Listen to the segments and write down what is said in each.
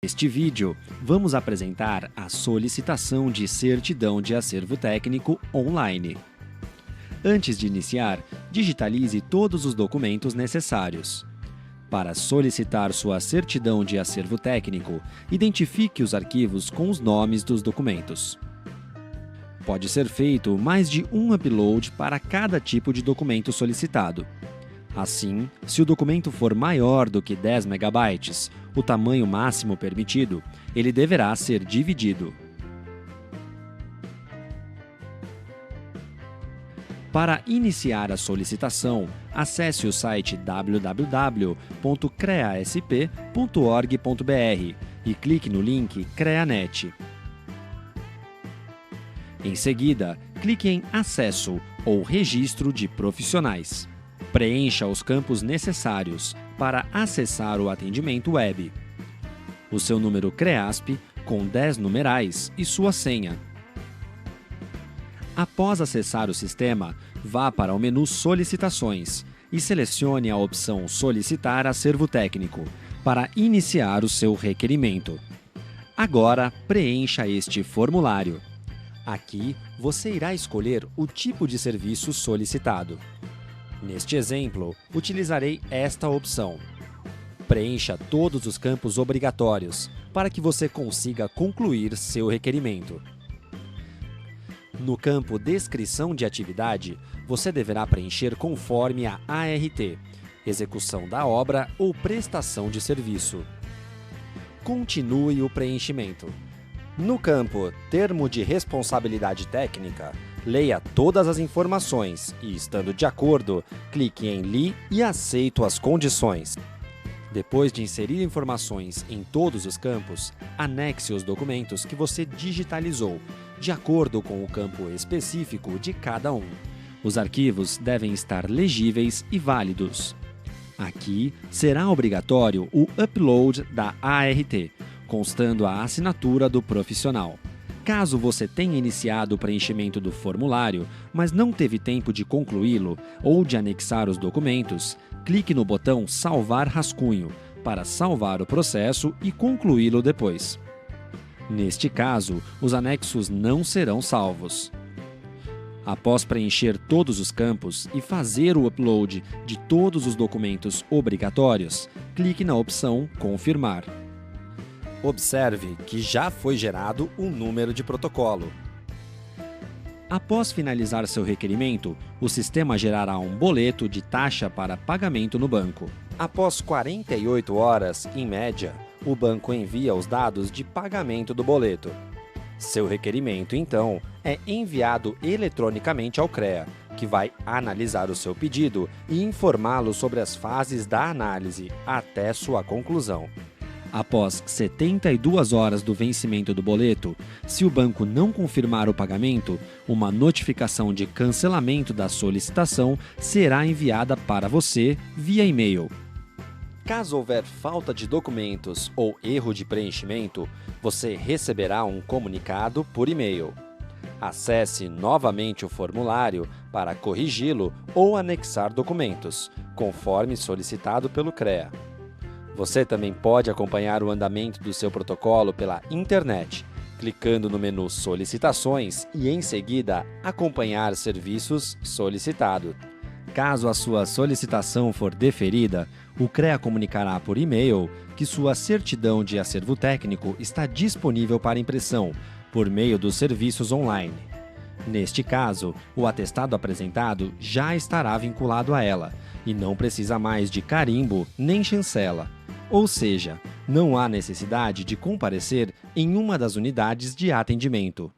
Neste vídeo, vamos apresentar a solicitação de certidão de acervo técnico online. Antes de iniciar, digitalize todos os documentos necessários. Para solicitar sua certidão de acervo técnico, identifique os arquivos com os nomes dos documentos. Pode ser feito mais de um upload para cada tipo de documento solicitado. Assim, se o documento for maior do que 10 MB, o tamanho máximo permitido, ele deverá ser dividido. Para iniciar a solicitação, acesse o site www.creasp.org.br e clique no link CreaNet. Em seguida, clique em Acesso ou Registro de Profissionais. Preencha os campos necessários para acessar o atendimento web. O seu número CREASP com 10 numerais e sua senha. Após acessar o sistema, vá para o menu Solicitações e selecione a opção Solicitar acervo técnico para iniciar o seu requerimento. Agora, preencha este formulário. Aqui, você irá escolher o tipo de serviço solicitado. Neste exemplo, utilizarei esta opção. Preencha todos os campos obrigatórios para que você consiga concluir seu requerimento. No campo Descrição de atividade, você deverá preencher conforme a ART, execução da obra ou prestação de serviço. Continue o preenchimento. No campo Termo de Responsabilidade Técnica, leia todas as informações e, estando de acordo, clique em Li e Aceito as condições. Depois de inserir informações em todos os campos, anexe os documentos que você digitalizou, de acordo com o campo específico de cada um. Os arquivos devem estar legíveis e válidos. Aqui será obrigatório o upload da ART, constando a assinatura do profissional. Caso você tenha iniciado o preenchimento do formulário, mas não teve tempo de concluí-lo ou de anexar os documentos, clique no botão Salvar rascunho para salvar o processo e concluí-lo depois. Neste caso, os anexos não serão salvos. Após preencher todos os campos e fazer o upload de todos os documentos obrigatórios, clique na opção Confirmar. Observe que já foi gerado um número de protocolo. Após finalizar seu requerimento, o sistema gerará um boleto de taxa para pagamento no banco. Após 48 horas, em média, o banco envia os dados de pagamento do boleto. Seu requerimento, então, é enviado eletronicamente ao CREA, que vai analisar o seu pedido e informá-lo sobre as fases da análise até sua conclusão. Após 72 horas do vencimento do boleto, se o banco não confirmar o pagamento, uma notificação de cancelamento da solicitação será enviada para você via e-mail. Caso houver falta de documentos ou erro de preenchimento, você receberá um comunicado por e-mail. Acesse novamente o formulário para corrigi-lo ou anexar documentos, conforme solicitado pelo CREA. Você também pode acompanhar o andamento do seu protocolo pela internet, clicando no menu Solicitações e, em seguida, Acompanhar serviços solicitado. Caso a sua solicitação for deferida, o CREA comunicará por e-mail que sua certidão de acervo técnico está disponível para impressão, por meio dos serviços online. Neste caso, o atestado apresentado já estará vinculado a ela e não precisa mais de carimbo nem chancela. Ou seja, não há necessidade de comparecer em uma das unidades de atendimento.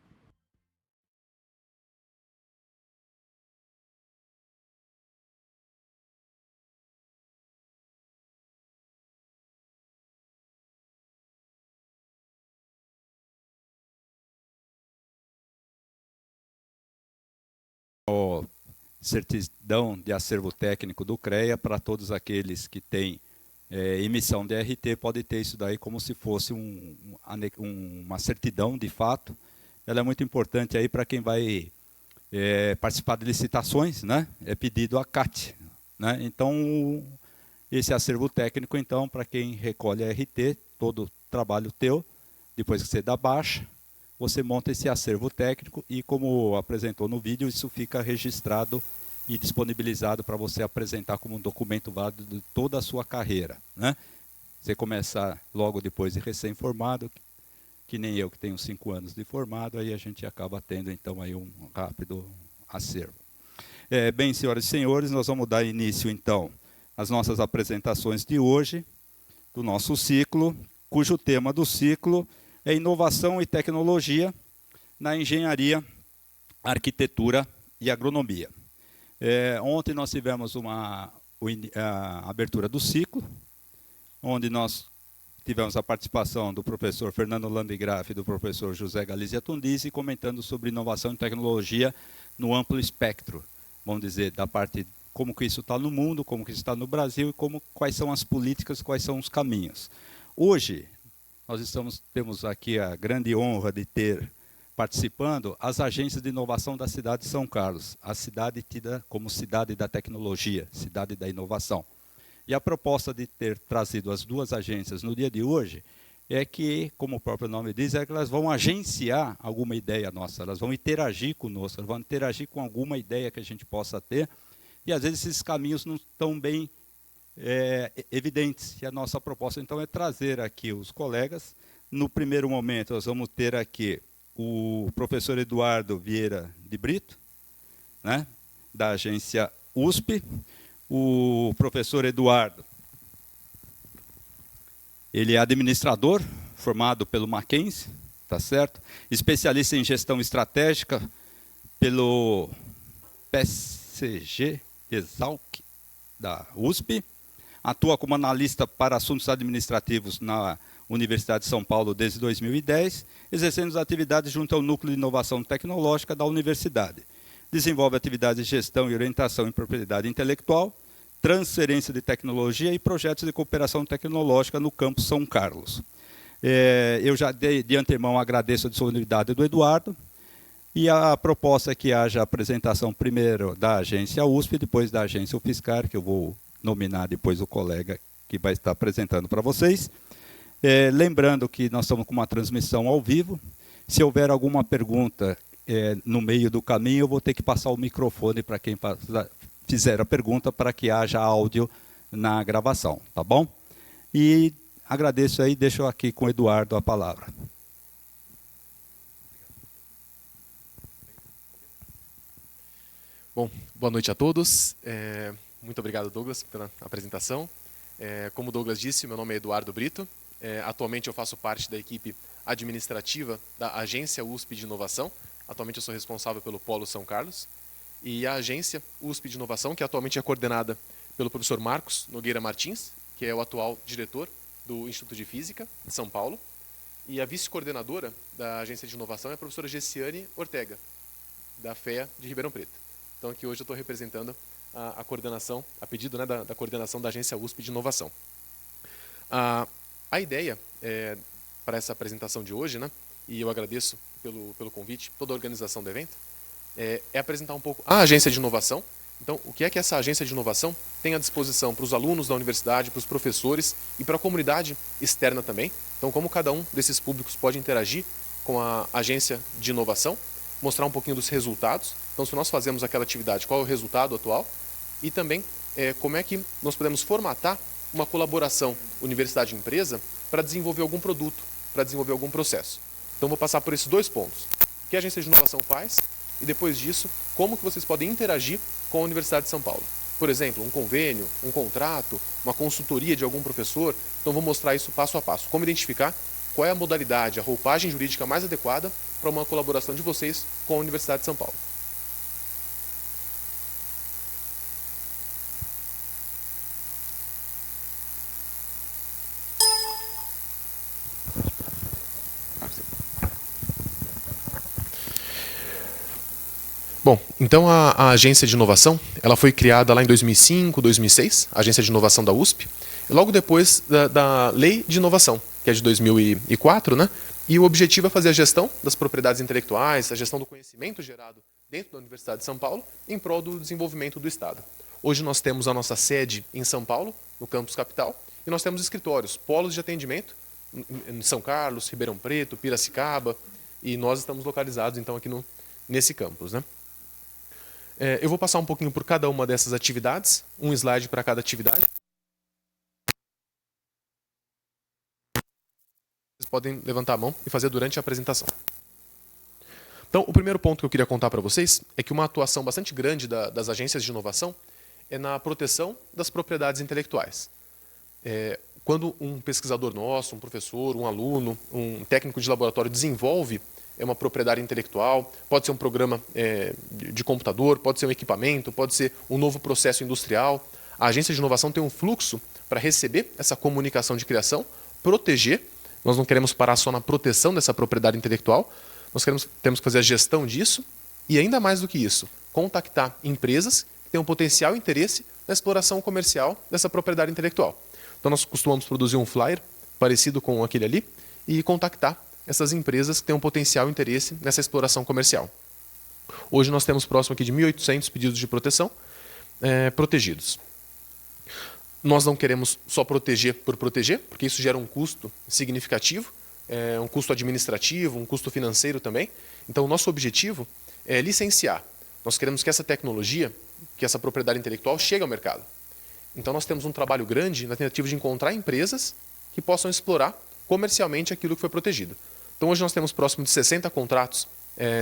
Certidão de acervo técnico do CREA para todos aqueles que têm emissão de RT, pode ter isso daí como se fosse uma certidão de fato. Ela é muito importante aí para quem vai participar de licitações, né? É pedido a CAT, né? Então, esse acervo técnico, então, para quem recolhe a RT, trabalho teu, depois que você dá baixa, você monta esse acervo técnico e, como apresentou no vídeo, isso fica registrado e disponibilizado para você apresentar como um documento válido de toda a sua carreira, né? Você começar logo depois de recém-formado, que nem eu, que tenho 5 anos de formado, aí a gente acaba tendo, então, aí um rápido acervo. Bem, senhoras e senhores, nós vamos dar início, então, às nossas apresentações de hoje, do nosso ciclo, cujo tema do ciclo é inovação e tecnologia na engenharia, arquitetura e agronomia. Ontem nós tivemos a abertura do ciclo, onde nós tivemos a participação do professor Fernando Landgraf e do professor José Galizia Tundizi, comentando sobre inovação e tecnologia no amplo espectro, vamos dizer, da parte como que isso está no mundo, como que isso está no Brasil e quais são as políticas, quais são os caminhos. Hoje, nós temos aqui a grande honra de ter participando as agências de inovação da cidade de São Carlos, a cidade tida como cidade da tecnologia, cidade da inovação. E a proposta de ter trazido as duas agências no dia de hoje é que, como o próprio nome diz, é que elas vão agenciar alguma ideia nossa, elas vão interagir conosco, elas vão interagir com alguma ideia que a gente possa ter, e às vezes esses caminhos não estão bem evidentes. E a nossa proposta, então, é trazer aqui os colegas. No primeiro momento, nós vamos ter aqui o professor Eduardo Vieira de Brito, né, da agência USP. O professor Eduardo, ele é administrador, formado pelo Mackenzie, tá certo? Especialista em gestão estratégica pelo PCG Exalc da USP. Atua como analista para assuntos administrativos na Universidade de São Paulo desde 2010, exercendo atividades junto ao Núcleo de Inovação Tecnológica da Universidade. Desenvolve atividades de gestão e orientação em propriedade intelectual, transferência de tecnologia e projetos de cooperação tecnológica no campus São Carlos. Eu já de antemão agradeço a disponibilidade do Eduardo, e a proposta é que haja a apresentação primeiro da agência USP, depois da agência UFSCar, que eu vou nominar depois o colega que vai estar apresentando para vocês. Lembrando que nós estamos com uma transmissão ao vivo. Se houver alguma pergunta no meio do caminho, eu vou ter que passar o microfone para quem fizer a pergunta, para que haja áudio na gravação, tá bom? E agradeço aí, deixo aqui com o Eduardo a palavra. Bom, boa noite a todos. Muito obrigado, Douglas, pela apresentação. Como o Douglas disse, meu nome é Eduardo Brito. Atualmente eu faço parte da equipe administrativa da Agência USP de Inovação. Atualmente eu sou responsável pelo Polo São Carlos. E a Agência USP de Inovação, que atualmente é coordenada pelo professor Marcos Nogueira Martins, que é o atual diretor do Instituto de Física de São Paulo. E a vice-coordenadora da Agência de Inovação é a professora Gessiane Ortega, da FEA de Ribeirão Preto. Então, aqui hoje eu estou representando a coordenação, a pedido, né, da coordenação da Agência USP de Inovação. A ideia para essa apresentação de hoje, né, e eu agradeço pelo convite, toda a organização do evento, é apresentar um pouco a Agência de Inovação. Então, o que é que essa Agência de Inovação tem à disposição para os alunos da universidade, para os professores e para a comunidade externa também. Então, como cada um desses públicos pode interagir com a Agência de Inovação, mostrar um pouquinho dos resultados. Então, se nós fazemos aquela atividade, qual é o resultado atual? E também como é que nós podemos formatar uma colaboração universidade-empresa para desenvolver algum produto, para desenvolver algum processo. Então, vou passar por esses 2 pontos. O que a Agência de Inovação faz e, depois disso, como que vocês podem interagir com a Universidade de São Paulo. Por exemplo, um convênio, um contrato, uma consultoria de algum professor. Então, vou mostrar isso passo a passo. Como identificar qual é a modalidade, a roupagem jurídica mais adequada para uma colaboração de vocês com a Universidade de São Paulo. Bom, então a Agência de Inovação, ela foi criada lá em 2005, 2006, a Agência de Inovação da USP, logo depois da Lei de Inovação, que é de 2004, né? E o objetivo é fazer a gestão das propriedades intelectuais, a gestão do conhecimento gerado dentro da Universidade de São Paulo, em prol do desenvolvimento do Estado. Hoje nós temos a nossa sede em São Paulo, no campus capital, e nós temos escritórios, polos de atendimento em São Carlos, Ribeirão Preto, Piracicaba, e nós estamos localizados então aqui nesse campus, né? Eu vou passar um pouquinho por cada uma dessas atividades, um slide para cada atividade. Vocês podem levantar a mão e fazer durante a apresentação. Então, o primeiro ponto que eu queria contar para vocês é que uma atuação bastante grande das agências de inovação é na proteção das propriedades intelectuais. Quando um pesquisador nosso, um professor, um aluno, um técnico de laboratório desenvolve uma propriedade intelectual, pode ser um programa de computador, pode ser um equipamento, pode ser um novo processo industrial. A agência de inovação tem um fluxo para receber essa comunicação de criação, proteger. Nós não queremos parar só na proteção dessa propriedade intelectual, nós temos que fazer a gestão disso e, ainda mais do que isso, contactar empresas que têm um potencial interesse na exploração comercial dessa propriedade intelectual. Então, nós costumamos produzir um flyer parecido com aquele ali e contactar essas empresas que têm um potencial interesse nessa exploração comercial. Hoje nós temos próximo aqui de 1.800 pedidos de proteção protegidos. Nós não queremos só proteger por proteger, porque isso gera um custo significativo, um custo administrativo, um custo financeiro também. Então, o nosso objetivo é licenciar. Nós queremos que essa tecnologia, que essa propriedade intelectual chegue ao mercado. Então, nós temos um trabalho grande na tentativa de encontrar empresas que possam explorar comercialmente aquilo que foi protegido. Então, hoje nós temos próximo de 60 contratos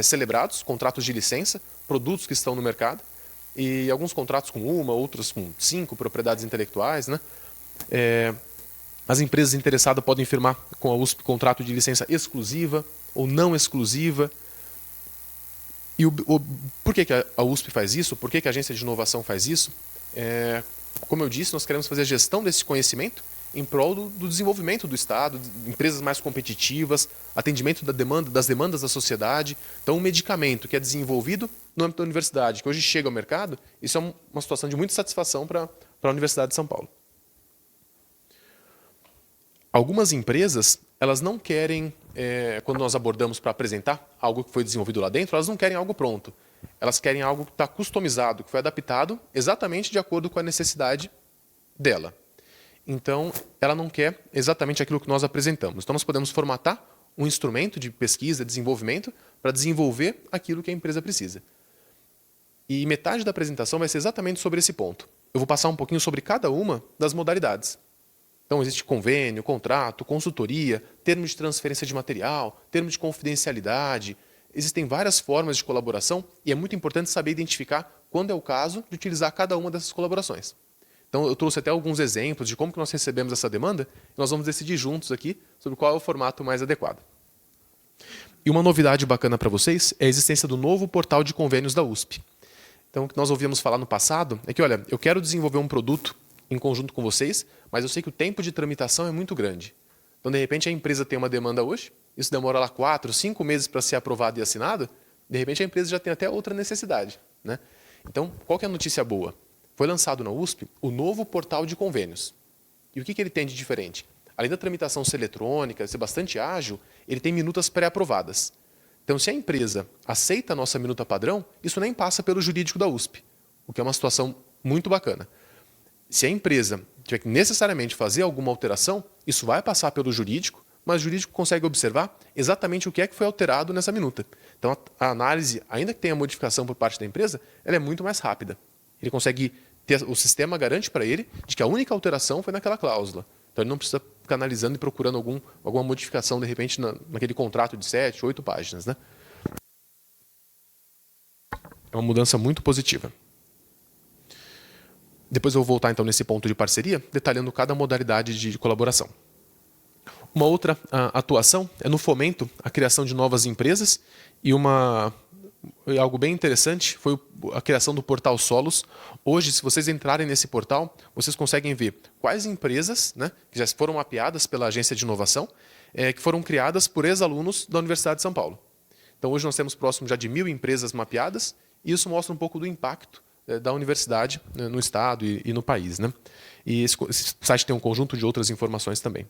celebrados, contratos de licença, produtos que estão no mercado, e alguns contratos com uma, outros com 5 propriedades intelectuais, né? As empresas interessadas podem firmar com a USP contrato de licença exclusiva ou não exclusiva. E por que a USP faz isso? Por que a agência de inovação faz isso? Como eu disse, nós queremos fazer a gestão desse conhecimento em prol do desenvolvimento do Estado, de empresas mais competitivas, atendimento das demandas da sociedade. Então, um medicamento que é desenvolvido no âmbito da universidade, que hoje chega ao mercado, isso é uma situação de muita satisfação para a Universidade de São Paulo. Algumas empresas, elas não querem, quando nós abordamos para apresentar algo que foi desenvolvido lá dentro, elas não querem algo pronto. Elas querem algo que está customizado, que foi adaptado exatamente de acordo com a necessidade dela. Então, ela não quer exatamente aquilo que nós apresentamos. Então, nós podemos formatar um instrumento de pesquisa, desenvolvimento, para desenvolver aquilo que a empresa precisa. E metade da apresentação vai ser exatamente sobre esse ponto. Eu vou passar um pouquinho sobre cada uma das modalidades. Então, existe convênio, contrato, consultoria, termo de transferência de material, termo de confidencialidade. Existem várias formas de colaboração e é muito importante saber identificar quando é o caso de utilizar cada uma dessas colaborações. Então, eu trouxe até alguns exemplos de como que nós recebemos essa demanda e nós vamos decidir juntos aqui sobre qual é o formato mais adequado. E uma novidade bacana para vocês é a existência do novo portal de convênios da USP. Então, o que nós ouvíamos falar no passado é que, olha, eu quero desenvolver um produto em conjunto com vocês, mas eu sei que o tempo de tramitação é muito grande. Então, de repente, a empresa tem uma demanda hoje, isso demora lá 4, 5 meses para ser aprovado e assinado, de repente a empresa já tem até outra necessidade, né? Então, qual que é a notícia boa? Foi lançado na USP o novo portal de convênios. E o que ele tem de diferente? Além da tramitação ser eletrônica, ser bastante ágil, ele tem minutas pré-aprovadas. Então, se a empresa aceita a nossa minuta padrão, isso nem passa pelo jurídico da USP, o que é uma situação muito bacana. Se a empresa tiver que necessariamente fazer alguma alteração, isso vai passar pelo jurídico, mas o jurídico consegue observar exatamente o que é que foi alterado nessa minuta. Então, a análise, ainda que tenha modificação por parte da empresa, ela é muito mais rápida. Ele consegue o sistema garante para ele de que a única alteração foi naquela cláusula. Então, ele não precisa ficar analisando e procurando alguma modificação, de repente, naquele contrato de 7, 8 páginas, né? É uma mudança muito positiva. Depois eu vou voltar, então, nesse ponto de parceria, detalhando cada modalidade de colaboração. Uma outra atuação é no fomento à criação de novas empresas e algo bem interessante foi a criação do portal Solos. Hoje, se vocês entrarem nesse portal, vocês conseguem ver quais empresas, né, que já foram mapeadas pela agência de inovação, que foram criadas por ex-alunos da Universidade de São Paulo. Então, hoje nós temos próximo já de 1.000 empresas mapeadas e isso mostra um pouco do impacto da universidade no estado e no país, né? E esse site tem um conjunto de outras informações também.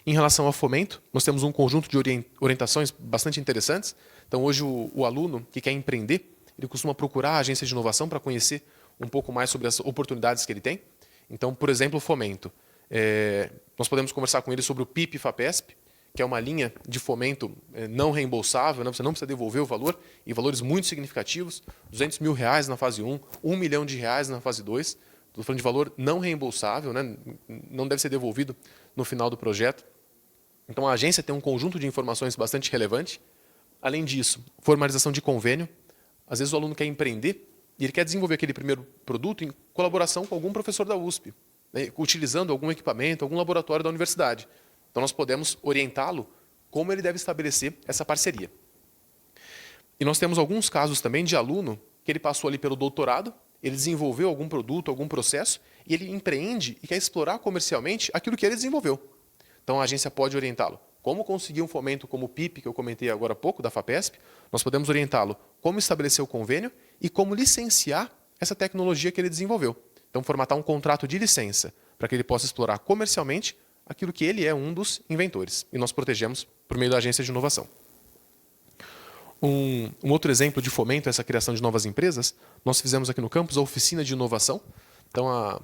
Em relação ao fomento, nós temos um conjunto de orientações bastante interessantes. Então, hoje, o aluno que quer empreender, ele costuma procurar a agência de inovação para conhecer um pouco mais sobre as oportunidades que ele tem. Então, por exemplo, o fomento. Nós podemos conversar com ele sobre o PIP FAPESP, que é uma linha de fomento não reembolsável, né? Você não precisa devolver o valor, e valores muito significativos, R$200 mil na fase 1, R$1 milhão na fase 2. Estou falando de valor não reembolsável, né? Não deve ser devolvido no final do projeto. Então, a agência tem um conjunto de informações bastante relevante. Além disso, formalização de convênio. Às vezes o aluno quer empreender e ele quer desenvolver aquele primeiro produto em colaboração com algum professor da USP, né? Utilizando algum equipamento, algum laboratório da universidade. Então, nós podemos orientá-lo como ele deve estabelecer essa parceria. E nós temos alguns casos também de aluno que ele passou ali pelo doutorado, ele desenvolveu algum produto, algum processo, e ele empreende e quer explorar comercialmente aquilo que ele desenvolveu. Então, a agência pode orientá-lo. Como conseguir um fomento como o PIP, que eu comentei agora há pouco, da FAPESP, nós podemos orientá-lo como estabelecer o convênio e como licenciar essa tecnologia que ele desenvolveu. Então, formatar um contrato de licença para que ele possa explorar comercialmente aquilo que ele é um dos inventores. E nós protegemos por meio da agência de inovação. Um outro exemplo de fomento a essa criação de novas empresas, nós fizemos aqui no campus a oficina de inovação. Então, a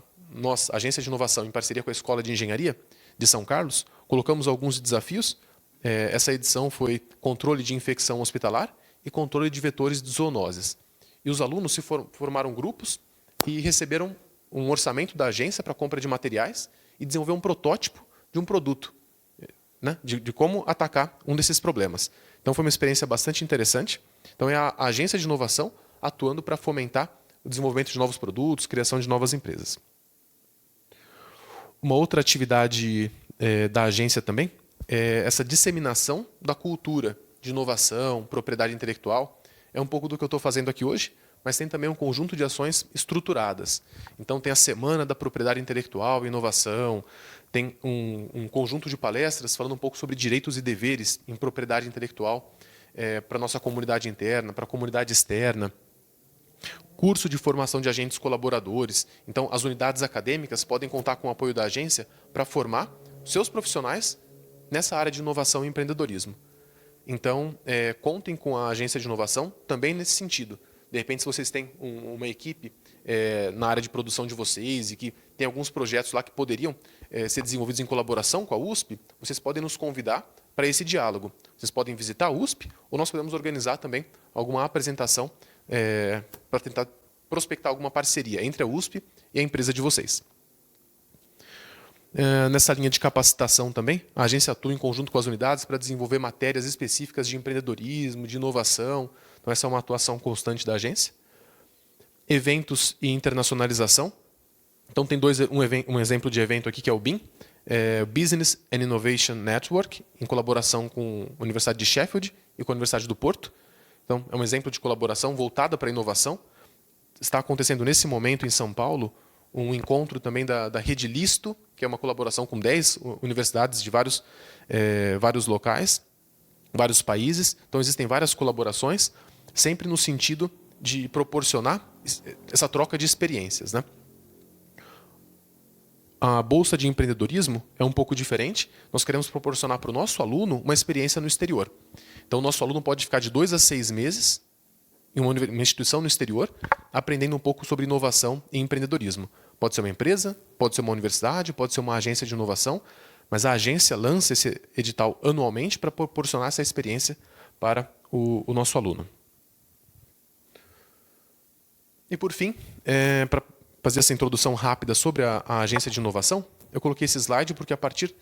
agência de inovação, em parceria com a Escola de Engenharia de São Carlos, colocamos alguns desafios. Essa edição foi controle de infecção hospitalar e controle de vetores de zoonoses. E os alunos se formaram grupos e receberam um orçamento da agência para compra de materiais e desenvolver um protótipo de um produto, né, de como atacar um desses problemas. Então, foi uma experiência bastante interessante. Então, é a agência de inovação atuando para fomentar o desenvolvimento de novos produtos, criação de novas empresas. Uma outra atividade da agência também é essa disseminação da cultura de inovação, propriedade intelectual. É um pouco do que eu estou fazendo aqui hoje, mas tem também um conjunto de ações estruturadas. Então, tem a Semana da Propriedade Intelectual e Inovação, tem um conjunto de palestras falando um pouco sobre direitos e deveres em propriedade intelectual para a nossa comunidade interna, para a comunidade externa. Curso de formação de agentes colaboradores. Então, as unidades acadêmicas podem contar com o apoio da agência para formar seus profissionais nessa área de inovação e empreendedorismo. Então, contem com a agência de inovação também nesse sentido. De repente, se vocês têm uma equipe na área de produção de vocês e que tem alguns projetos lá que poderiam ser desenvolvidos em colaboração com a USP, vocês podem nos convidar para esse diálogo. Vocês podem visitar a USP ou nós podemos organizar também alguma apresentação para tentar prospectar alguma parceria entre a USP e a empresa de vocês. Nessa linha de capacitação também, a agência atua em conjunto com as unidades para desenvolver matérias específicas de empreendedorismo, de inovação. Então, essa é uma atuação constante da agência. Eventos e internacionalização. Então, tem um exemplo de evento aqui, que é o BIN, Business and Innovation Network, em colaboração com a Universidade de Sheffield e com a Universidade do Porto. Então, é um exemplo de colaboração voltada para a inovação. Está acontecendo nesse momento em São Paulo um encontro também da Rede Listo, que é uma colaboração com 10 universidades de vários locais, vários países. Então, existem várias colaborações, sempre no sentido de proporcionar essa troca de experiências, né? A Bolsa de Empreendedorismo é um pouco diferente. Nós queremos proporcionar para o nosso aluno uma experiência no exterior. Então, o nosso aluno pode ficar de 2 a 6 meses em uma instituição no exterior, aprendendo um pouco sobre inovação e empreendedorismo. Pode ser uma empresa, pode ser uma universidade, pode ser uma agência de inovação, mas a agência lança esse edital anualmente para proporcionar essa experiência para o nosso aluno. E, por fim, para fazer essa introdução rápida sobre a agência de inovação, eu coloquei esse slide porque, a partir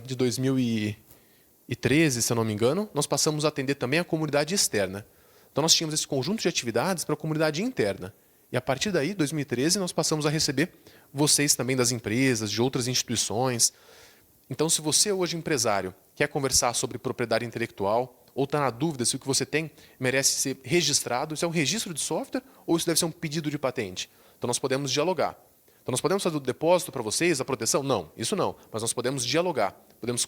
de 2013, se eu não me engano, nós passamos a atender também a comunidade externa. Então, nós tínhamos esse conjunto de atividades para a comunidade interna. E, a partir daí, 2013, nós passamos a receber vocês também das empresas, de outras instituições. Então, se você, hoje, empresário, quer conversar sobre propriedade intelectual ou está na dúvida se o que você tem merece ser registrado, isso é um registro de software ou isso deve ser um pedido de patente? Então, nós podemos dialogar. Então, nós podemos fazer o depósito para vocês, a proteção? Não, isso não. Mas nós podemos dialogar. Podemos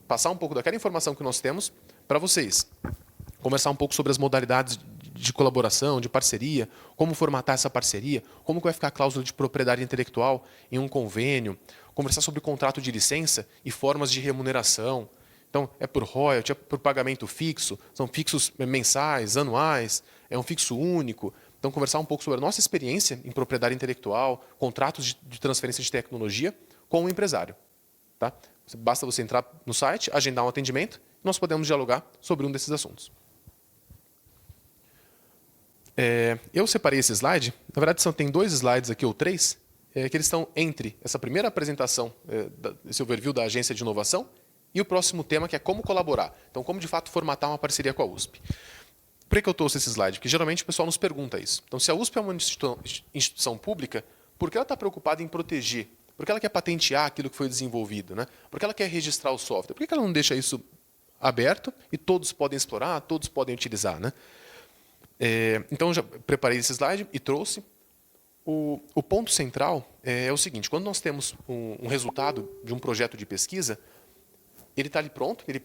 passar um pouco daquela informação que nós temos para vocês. Conversar um pouco sobre as modalidades de colaboração, de parceria, como formatar essa parceria, como vai ficar a cláusula de propriedade intelectual em um convênio, conversar sobre contrato de licença e formas de remuneração. Então, é por royalty, é por pagamento fixo, são fixos mensais, anuais, é um fixo único. Então, conversar um pouco sobre a nossa experiência em propriedade intelectual, contratos de transferência de tecnologia com o empresário. Tá? Basta você entrar no site, agendar um atendimento, e nós podemos dialogar sobre um desses assuntos. Eu separei esse slide, na verdade tem 2 slides aqui, ou 3, que eles estão entre essa primeira apresentação, esse overview da agência de inovação, e o próximo tema, que é como colaborar. Então, como de fato formatar uma parceria com a USP. Por que eu trouxe esse slide? Porque geralmente o pessoal nos pergunta isso. Então, se a USP é uma instituição pública, por que ela está preocupada em proteger? Por que ela quer patentear aquilo que foi desenvolvido? Né? Por que ela quer registrar o software? Por que ela não deixa isso aberto e todos podem explorar, todos podem utilizar? Né? Então, eu já preparei esse slide e trouxe. O ponto central é o seguinte: quando nós temos um resultado de um projeto de pesquisa, ele está ali pronto, ele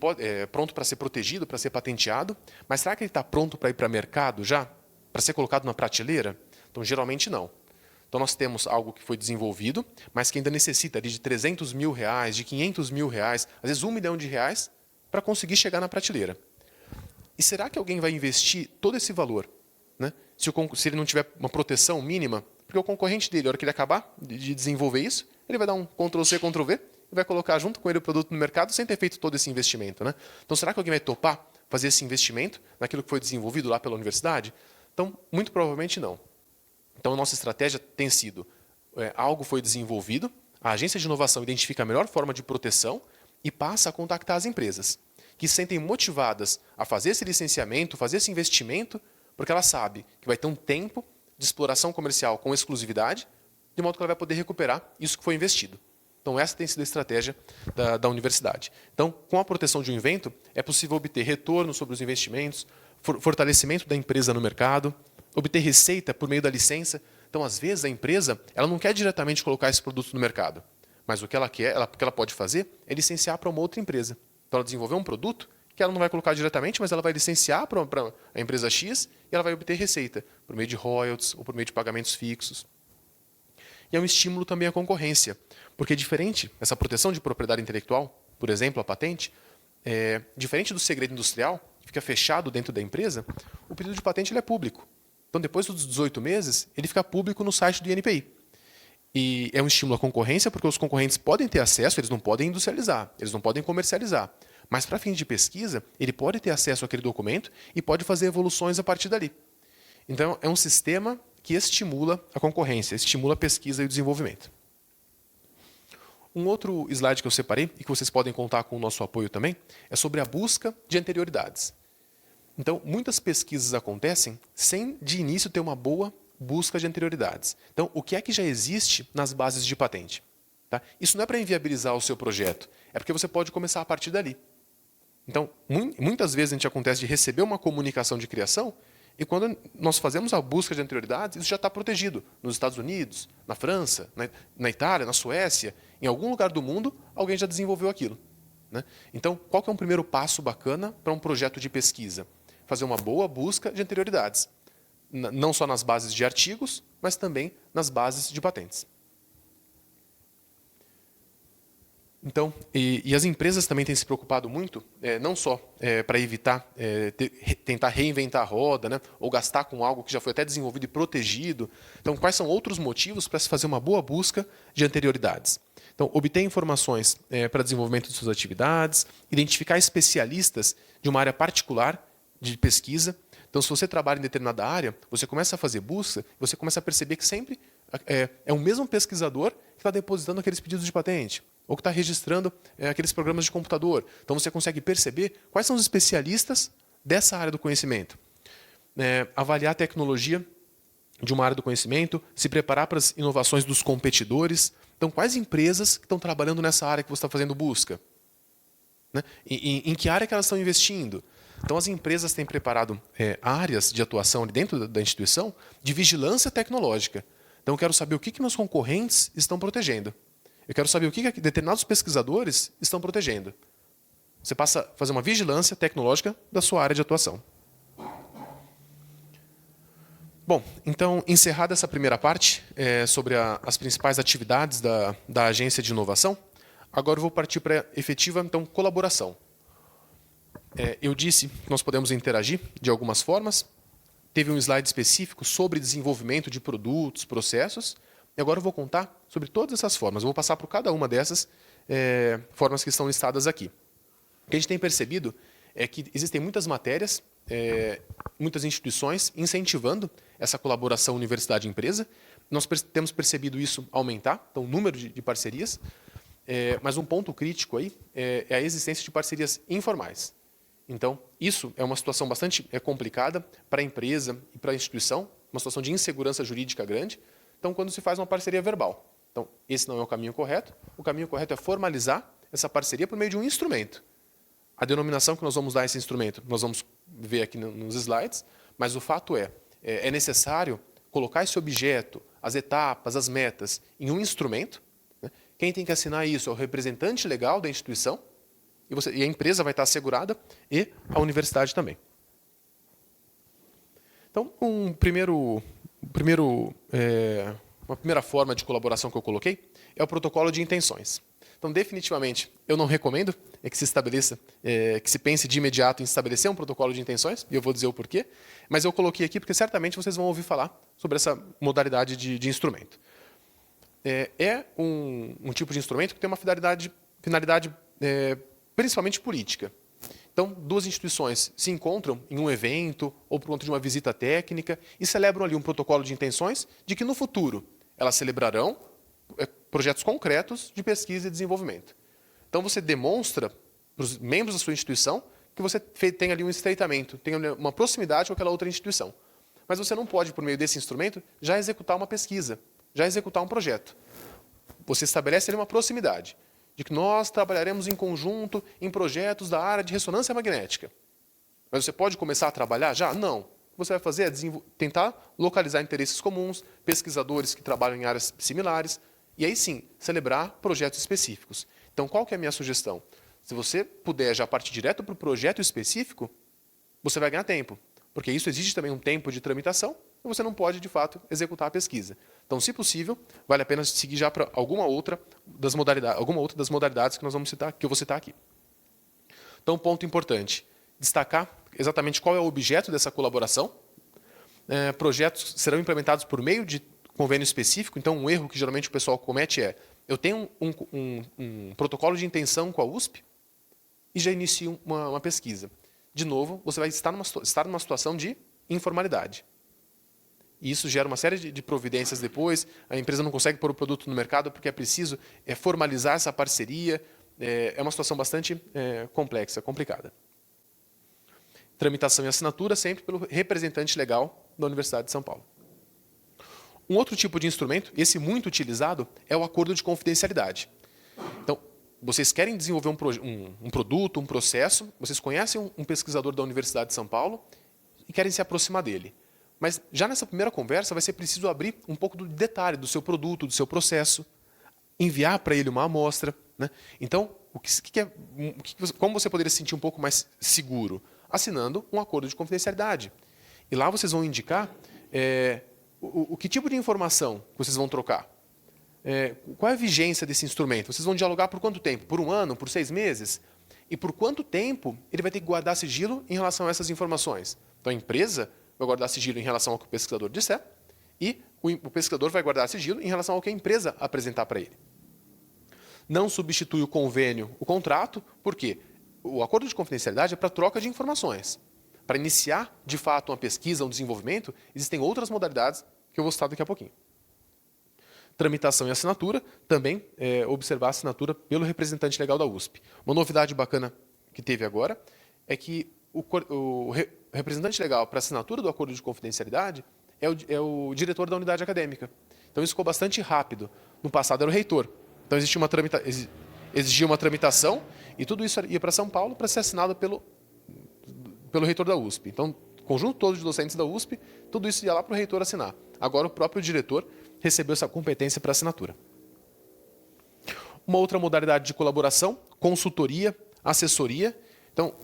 pronto para ser protegido, para ser patenteado, mas será que ele está pronto para ir para mercado já? Para ser colocado na prateleira? Então, geralmente não. Então, nós temos algo que foi desenvolvido, mas que ainda necessita ali de R$300 mil, de R$500 mil, às vezes R$1 milhão, para conseguir chegar na prateleira. E será que alguém vai investir todo esse valor, né? Se ele não tiver uma proteção mínima? Porque o concorrente dele, na hora que ele acabar de desenvolver isso, ele vai dar um Ctrl+C, Ctrl+V e vai colocar junto com ele o produto no mercado sem ter feito todo esse investimento. Né? Então, será que alguém vai topar fazer esse investimento naquilo que foi desenvolvido lá pela universidade? Então, muito provavelmente não. Então, a nossa estratégia tem sido, algo foi desenvolvido, a agência de inovação identifica a melhor forma de proteção e passa a contactar as empresas, que se sentem motivadas a fazer esse licenciamento, fazer esse investimento, porque ela sabe que vai ter um tempo de exploração comercial com exclusividade, de modo que ela vai poder recuperar isso que foi investido. Então, essa tem sido a estratégia da universidade. Então, com a proteção de um evento, é possível obter retorno sobre os investimentos, fortalecimento da empresa no mercado, obter receita por meio da licença. Então, às vezes, a empresa ela não quer diretamente colocar esse produto no mercado, mas o que ela quer, o que ela pode fazer é licenciar para uma outra empresa. Então, ela desenvolveu um produto que ela não vai colocar diretamente, mas ela vai licenciar para a empresa X e ela vai obter receita por meio de royalties ou por meio de pagamentos fixos. E é um estímulo também à concorrência, porque diferente, essa proteção de propriedade intelectual, por exemplo, a patente, diferente do segredo industrial, que fica fechado dentro da empresa, o pedido de patente ele é público. Então, depois dos 18 meses, ele fica público no site do INPI. E é um estímulo à concorrência, porque os concorrentes podem ter acesso, eles não podem industrializar, eles não podem comercializar. Mas, para fins de pesquisa, ele pode ter acesso àquele documento e pode fazer evoluções a partir dali. Então, é um sistema que estimula a concorrência, estimula a pesquisa e o desenvolvimento. Um outro slide que eu separei, e que vocês podem contar com o nosso apoio também, é sobre a busca de anterioridades. Então, muitas pesquisas acontecem sem, de início, ter uma boa busca de anterioridades. Então, o que é que já existe nas bases de patente? Tá? Isso não é para inviabilizar o seu projeto, é porque você pode começar a partir dali. Então, muitas vezes a gente acontece de receber uma comunicação de criação e quando nós fazemos a busca de anterioridades, isso já está protegido nos Estados Unidos, na França, na Itália, na Suécia, em algum lugar do mundo, alguém já desenvolveu aquilo. Né? Então, qual que é um primeiro passo bacana para um projeto de pesquisa? Fazer uma boa busca de anterioridades. Não só nas bases de artigos, mas também nas bases de patentes. Então, e as empresas também têm se preocupado muito, não só para evitar, tentar reinventar a roda, né, ou gastar com algo que já foi até desenvolvido e protegido. Então, quais são outros motivos para se fazer uma boa busca de anterioridades? Então, obter informações para desenvolvimento de suas atividades, identificar especialistas de uma área particular de pesquisa. Então, se você trabalha em determinada área, você começa a fazer busca, você começa a perceber que sempre é o mesmo pesquisador que está depositando aqueles pedidos de patente, ou que está registrando aqueles programas de computador. Então, você consegue perceber quais são os especialistas dessa área do conhecimento. Avaliar a tecnologia de uma área do conhecimento, se preparar para as inovações dos competidores. Então, quais empresas que estão trabalhando nessa área que você está fazendo busca? Né? Em que área que elas estão investindo? Então, as empresas têm preparado áreas de atuação ali dentro da instituição de vigilância tecnológica. Então, eu quero saber o que meus concorrentes estão protegendo. Eu quero saber o que determinados pesquisadores estão protegendo. Você passa a fazer uma vigilância tecnológica da sua área de atuação. Bom, então, encerrada essa primeira parte sobre as principais atividades da agência de inovação, agora eu vou partir para a efetiva colaboração. Eu disse que nós podemos interagir de algumas formas. Teve um slide específico sobre desenvolvimento de produtos, processos. E agora eu vou contar sobre todas essas formas. Eu vou passar por cada uma dessas formas que estão listadas aqui. O que a gente tem percebido é que existem muitas matérias, muitas instituições incentivando essa colaboração universidade-empresa. Nós temos percebido isso aumentar, então o número de parcerias, mas um ponto crítico aí é a existência de parcerias informais. Então, isso é uma situação bastante complicada para a empresa e para a instituição, uma situação de insegurança jurídica grande. Então, quando se faz uma parceria verbal. Então, esse não é o caminho correto. O caminho correto é formalizar essa parceria por meio de um instrumento. A denominação que nós vamos dar a esse instrumento, nós vamos ver aqui nos slides, mas o fato é necessário colocar esse objeto, as etapas, as metas, em um instrumento. Né? Quem tem que assinar isso é o representante legal da instituição, e a empresa vai estar assegurada, e a universidade também. Então, uma primeira forma de colaboração que eu coloquei é o protocolo de intenções. Então, definitivamente, eu não recomendo que se estabeleça, que se pense de imediato em estabelecer um protocolo de intenções, e eu vou dizer o porquê, mas eu coloquei aqui porque certamente vocês vão ouvir falar sobre essa modalidade de instrumento. É um tipo de instrumento que tem uma finalidade principalmente política. Então, duas instituições se encontram em um evento ou por conta de uma visita técnica e celebram ali um protocolo de intenções de que, no futuro, elas celebrarão projetos concretos de pesquisa e desenvolvimento. Então, você demonstra para os membros da sua instituição que você tem ali um estreitamento, tem uma proximidade com aquela outra instituição. Mas você não pode, por meio desse instrumento, já executar uma pesquisa, já executar um projeto. Você estabelece ali uma proximidade, de que nós trabalharemos em conjunto em projetos da área de ressonância magnética. Mas você pode começar a trabalhar já? Não. O que você vai fazer é tentar localizar interesses comuns, pesquisadores que trabalham em áreas similares, e aí sim, celebrar projetos específicos. Então, qual que é a minha sugestão? Se você puder já partir direto para o projeto específico, você vai ganhar tempo, porque isso exige também um tempo de tramitação, e você não pode, de fato, executar a pesquisa. Então, se possível, vale a pena seguir já para alguma outra das modalidades que nós vamos citar, que eu vou citar aqui. Então, ponto importante, destacar exatamente qual é o objeto dessa colaboração. Projetos serão implementados por meio de convênio específico. Então, um erro que geralmente o pessoal comete é: eu tenho um protocolo de intenção com a USP e já inicio uma pesquisa. De novo, você vai estar numa situação de informalidade. E isso gera uma série de providências depois. A empresa não consegue pôr o produto no mercado porque é preciso formalizar essa parceria. É uma situação bastante complexa, complicada. Tramitação e assinatura sempre pelo representante legal da Universidade de São Paulo. Um outro tipo de instrumento, esse muito utilizado, é o acordo de confidencialidade. Então, vocês querem desenvolver um produto, um processo, vocês conhecem um pesquisador da Universidade de São Paulo e querem se aproximar dele. Mas já nessa primeira conversa vai ser preciso abrir um pouco do detalhe do seu produto, do seu processo, enviar para ele uma amostra. Né? Então, como você poderia se sentir um pouco mais seguro? Assinando um acordo de confidencialidade. E lá vocês vão indicar que tipo de informação vocês vão trocar. Qual é a vigência desse instrumento? Vocês vão dialogar por quanto tempo? Por 1 ano? Por 6 meses? E por quanto tempo ele vai ter que guardar sigilo em relação a essas informações? Então, a empresa vai guardar sigilo em relação ao que o pesquisador disser e o pesquisador vai guardar sigilo em relação ao que a empresa apresentar para ele. Não substitui o convênio, o contrato, porque o acordo de confidencialidade é para troca de informações. Para iniciar, de fato, uma pesquisa, um desenvolvimento, existem outras modalidades que eu vou citar daqui a pouquinho. Tramitação e assinatura, também observar a assinatura pelo representante legal da USP. Uma novidade bacana que teve agora é que o representante legal para assinatura do acordo de confidencialidade é o diretor da unidade acadêmica. Então, isso ficou bastante rápido. No passado, era o reitor. Então, exigia uma tramitação e tudo isso ia para São Paulo para ser assinado pelo reitor da USP. Então, conjunto todo de docentes da USP, tudo isso ia lá para o reitor assinar. Agora, o próprio diretor recebeu essa competência para assinatura. Uma outra modalidade de colaboração, consultoria, assessoria. Então,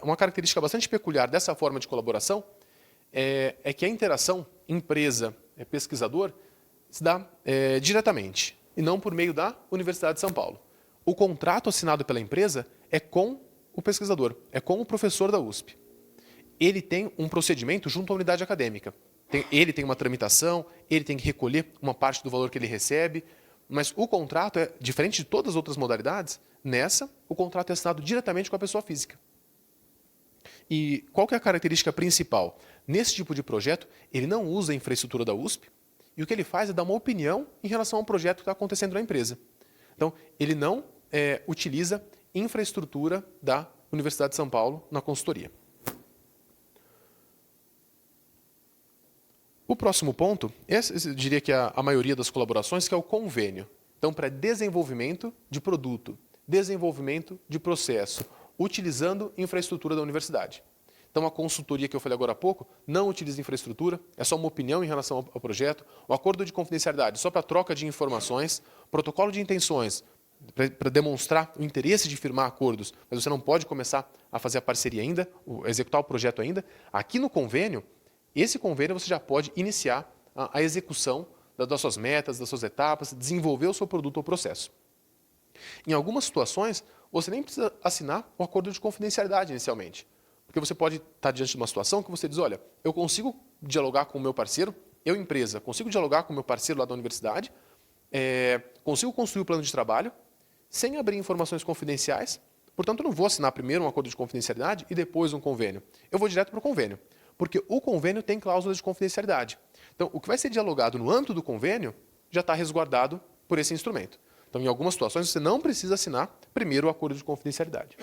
uma característica bastante peculiar dessa forma de colaboração é que a interação empresa-pesquisador se dá diretamente, e não por meio da Universidade de São Paulo. O contrato assinado pela empresa é com o pesquisador, é com o professor da USP. Ele tem um procedimento junto à unidade acadêmica. Ele tem uma tramitação, ele tem que recolher uma parte do valor que ele recebe, mas o contrato é diferente de todas as outras modalidades. Nessa, o contrato é assinado diretamente com a pessoa física. E qual que é a característica principal? Nesse tipo de projeto, ele não usa a infraestrutura da USP, e o que ele faz é dar uma opinião em relação ao projeto que está acontecendo na empresa. Então, ele não utiliza infraestrutura da Universidade de São Paulo na consultoria. O próximo ponto, esse eu diria que é a maioria das colaborações, que é o convênio. Então, para desenvolvimento de produto, desenvolvimento de processo, utilizando infraestrutura da universidade. Então, a consultoria que eu falei agora há pouco não utiliza infraestrutura, é só uma opinião em relação ao projeto. O acordo de confidencialidade, só para troca de informações. Protocolo de intenções, para demonstrar o interesse de firmar acordos, mas você não pode começar a fazer a parceria ainda, a executar o projeto ainda. Aqui no convênio, esse convênio você já pode iniciar a execução das suas metas, das suas etapas, desenvolver o seu produto ou processo. Em algumas situações, você nem precisa assinar o acordo de confidencialidade inicialmente. Porque você pode estar diante de uma situação que você diz, olha, eu consigo dialogar com o meu parceiro, eu empresa, consigo dialogar com o meu parceiro lá da universidade, consigo construir o plano de trabalho, sem abrir informações confidenciais, portanto, eu não vou assinar primeiro um acordo de confidencialidade e depois um convênio. Eu vou direto para o convênio, porque o convênio tem cláusulas de confidencialidade. Então, o que vai ser dialogado no âmbito do convênio já está resguardado por esse instrumento. Então, em algumas situações, você não precisa assinar primeiro o acordo de confidencialidade.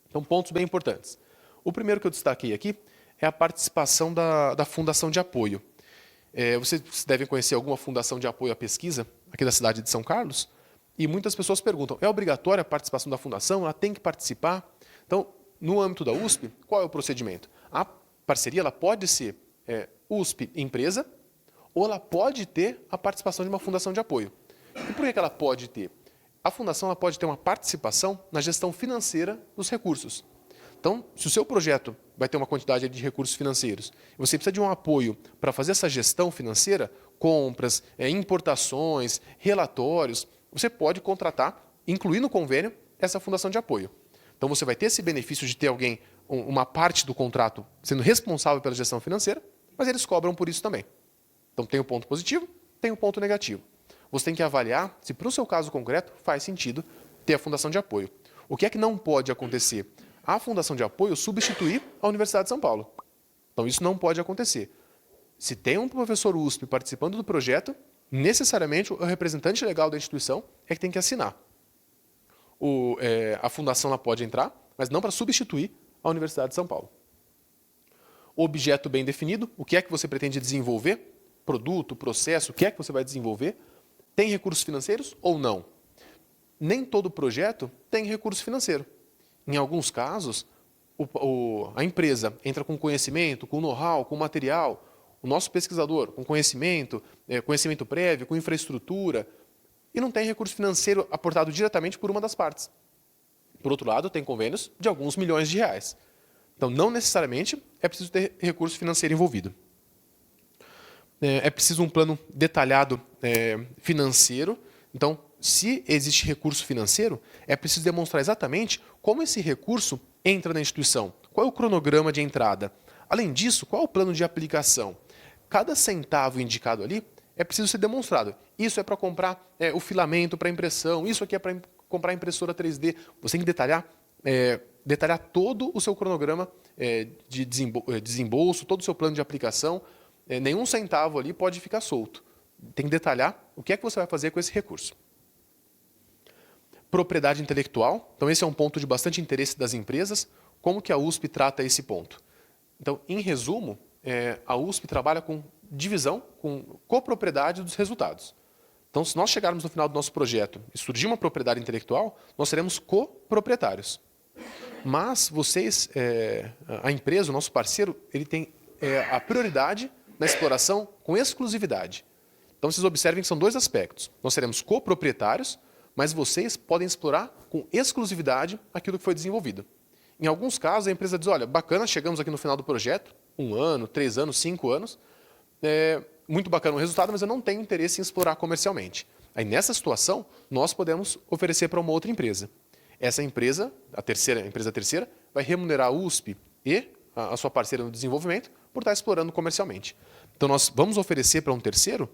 Então, pontos bem importantes. O primeiro que eu destaquei aqui é a participação da fundação de apoio. Vocês devem conhecer alguma fundação de apoio à pesquisa aqui da cidade de São Carlos, e muitas pessoas perguntam, é obrigatória a participação da fundação? Ela tem que participar? Então, no âmbito da USP, qual é o procedimento? A parceria ela pode ser USP empresa, ou ela pode ter a participação de uma fundação de apoio. E por que ela pode ter? A fundação ela pode ter uma participação na gestão financeira dos recursos. Então, se o seu projeto vai ter uma quantidade de recursos financeiros, e você precisa de um apoio para fazer essa gestão financeira, compras, importações, relatórios, você pode contratar, incluir no convênio, essa fundação de apoio. Então, você vai ter esse benefício de ter alguém, uma parte do contrato, sendo responsável pela gestão financeira, mas eles cobram por isso também. Então, tem um ponto positivo, tem um ponto negativo. Você tem que avaliar se, para o seu caso concreto, faz sentido ter a fundação de apoio. O que é que não pode acontecer? A fundação de apoio substituir a Universidade de São Paulo. Então, isso não pode acontecer. Se tem um professor USP participando do projeto, necessariamente o representante legal da instituição é que tem que assinar. A fundação ela pode entrar, mas não para substituir a Universidade de São Paulo. Objeto bem definido, o que é que você pretende desenvolver? Produto, processo, o que é que você vai desenvolver? Tem recursos financeiros ou não? Nem todo projeto tem recurso financeiro. Em alguns casos, a empresa entra com conhecimento, com know-how, com material, o nosso pesquisador com conhecimento prévio, com infraestrutura, e não tem recurso financeiro aportado diretamente por uma das partes. Por outro lado, tem convênios de alguns milhões de reais. Então, não necessariamente é preciso ter recurso financeiro envolvido. É preciso um plano detalhado financeiro. Então, se existe recurso financeiro, é preciso demonstrar exatamente como esse recurso entra na instituição. Qual é o cronograma de entrada? Além disso, qual é o plano de aplicação? Cada centavo indicado ali é preciso ser demonstrado. Isso é para comprar o filamento para impressão, isso aqui é para comprar impressora 3D. Você tem que detalhar todo o seu cronograma de desembolso, todo o seu plano de aplicação. Nenhum centavo ali pode ficar solto. Tem que detalhar o que é que você vai fazer com esse recurso. Propriedade intelectual. Então, esse é um ponto de bastante interesse das empresas. Como que a USP trata esse ponto? Então, em resumo, a USP trabalha com divisão, com copropriedade dos resultados. Então, se nós chegarmos no final do nosso projeto e surgir uma propriedade intelectual, nós seremos coproprietários. Mas vocês, a empresa, o nosso parceiro, ele tem a prioridade na exploração com exclusividade. Então, vocês observem que são dois aspectos. Nós seremos coproprietários, mas vocês podem explorar com exclusividade aquilo que foi desenvolvido. Em alguns casos, a empresa diz, olha, bacana, chegamos aqui no final do projeto, 1 ano, 3 anos, 5 anos, muito bacana o resultado, mas eu não tenho interesse em explorar comercialmente. Aí, nessa situação, nós podemos oferecer para uma outra empresa. Essa empresa, a empresa terceira, vai remunerar a USP e a sua parceira no desenvolvimento por estar explorando comercialmente. Então, nós vamos oferecer para um terceiro,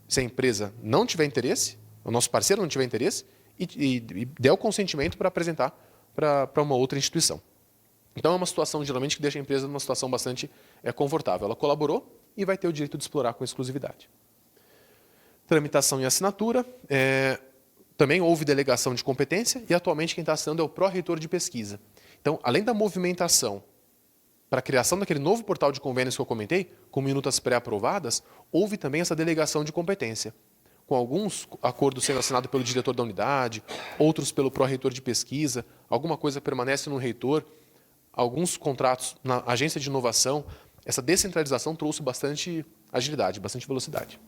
se a empresa não tiver interesse, o nosso parceiro não tiver interesse, e der o consentimento para apresentar para uma outra instituição. Então, é uma situação, geralmente, que deixa a empresa numa situação bastante confortável. Ela colaborou e vai ter o direito de explorar com exclusividade. Tramitação e assinatura. Também houve delegação de competência e, atualmente, quem está assinando é o pró-reitor de pesquisa. Então, além da movimentação para a criação daquele novo portal de convênios que eu comentei, com minutas pré-aprovadas, houve também essa delegação de competência, com alguns acordos sendo assinados pelo diretor da unidade, outros pelo pró-reitor de pesquisa, alguma coisa permanece no reitor, alguns contratos na agência de inovação. Essa descentralização trouxe bastante agilidade, bastante velocidade.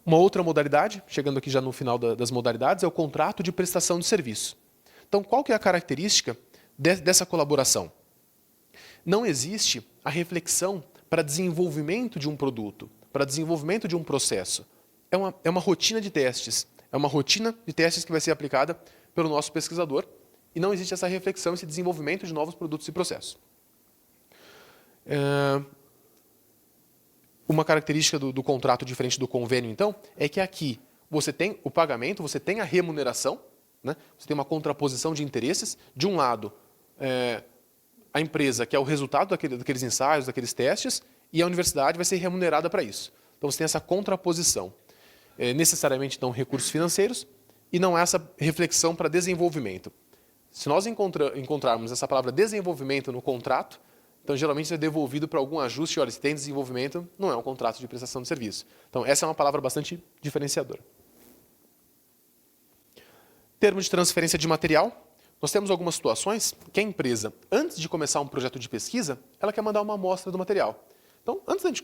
Uma outra modalidade, chegando aqui já no final das modalidades, é o contrato de prestação de serviço. Então, qual que é a característica dessa colaboração? Não existe a reflexão para desenvolvimento de um produto, para desenvolvimento de um processo. É uma rotina de testes. É uma rotina de testes que vai ser aplicada pelo nosso pesquisador e não existe essa reflexão, esse desenvolvimento de novos produtos e processos. Uma característica do contrato diferente do convênio, então, é que aqui você tem o pagamento, você tem a remuneração, né? Você tem uma contraposição de interesses. De um lado, a empresa, que é o resultado daqueles ensaios, daqueles testes, e a universidade vai ser remunerada para isso. Então, você tem essa contraposição. Necessariamente, então, recursos financeiros, e não essa reflexão para desenvolvimento. Se nós encontrarmos essa palavra desenvolvimento no contrato, então, geralmente, isso é devolvido para algum ajuste. Olha, se tem desenvolvimento, não é um contrato de prestação de serviço. Então, essa é uma palavra bastante diferenciadora. Termo de transferência de material. Nós temos algumas situações que a empresa, antes de começar um projeto de pesquisa, ela quer mandar uma amostra do material. Então, antes de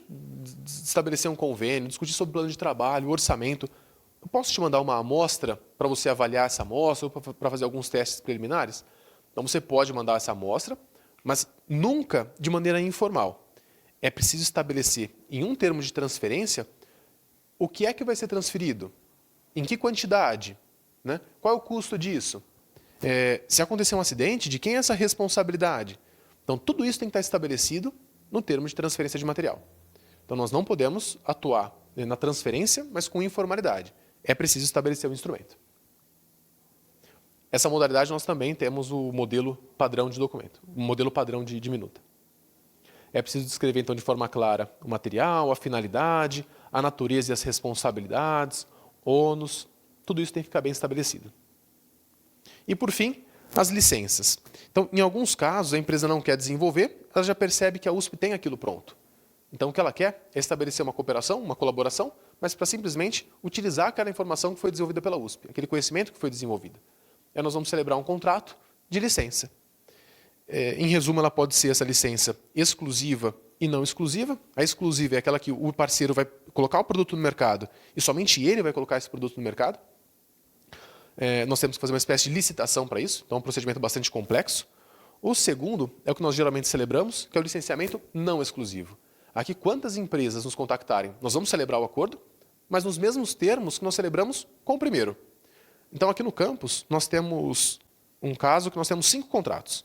estabelecer um convênio, discutir sobre o plano de trabalho, orçamento, eu posso te mandar uma amostra para você avaliar essa amostra ou para fazer alguns testes preliminares? Então, você pode mandar essa amostra, mas nunca de maneira informal. É preciso estabelecer, em um termo de transferência, o que é que vai ser transferido, em que quantidade, né? Qual é o custo disso, se acontecer um acidente, de quem é essa responsabilidade. Então, tudo isso tem que estar estabelecido no termo de transferência de material. Então, nós não podemos atuar na transferência, mas com informalidade. É preciso estabelecer o instrumento. Essa modalidade nós também temos o modelo padrão de documento, o modelo padrão de minuta. É preciso descrever, então, de forma clara o material, a finalidade, a natureza e as responsabilidades, ônus, tudo isso tem que ficar bem estabelecido. E, por fim, as licenças. Então, em alguns casos, a empresa não quer desenvolver, ela já percebe que a USP tem aquilo pronto. Então, o que ela quer é estabelecer uma cooperação, uma colaboração, mas para simplesmente utilizar aquela informação que foi desenvolvida pela USP, aquele conhecimento que foi desenvolvido. Aí nós vamos celebrar um contrato de licença. Em resumo, ela pode ser essa licença exclusiva e não exclusiva. A exclusiva é aquela que o parceiro vai colocar o produto no mercado e somente ele vai colocar esse produto no mercado. Nós temos que fazer uma espécie de licitação para isso, então é um procedimento bastante complexo. O segundo é o que nós geralmente celebramos, que é o licenciamento não exclusivo. Aqui, quantas empresas nos contactarem, nós vamos celebrar o acordo, mas nos mesmos termos que nós celebramos com o primeiro. Então, aqui no campus, nós temos um caso que nós temos 5 contratos.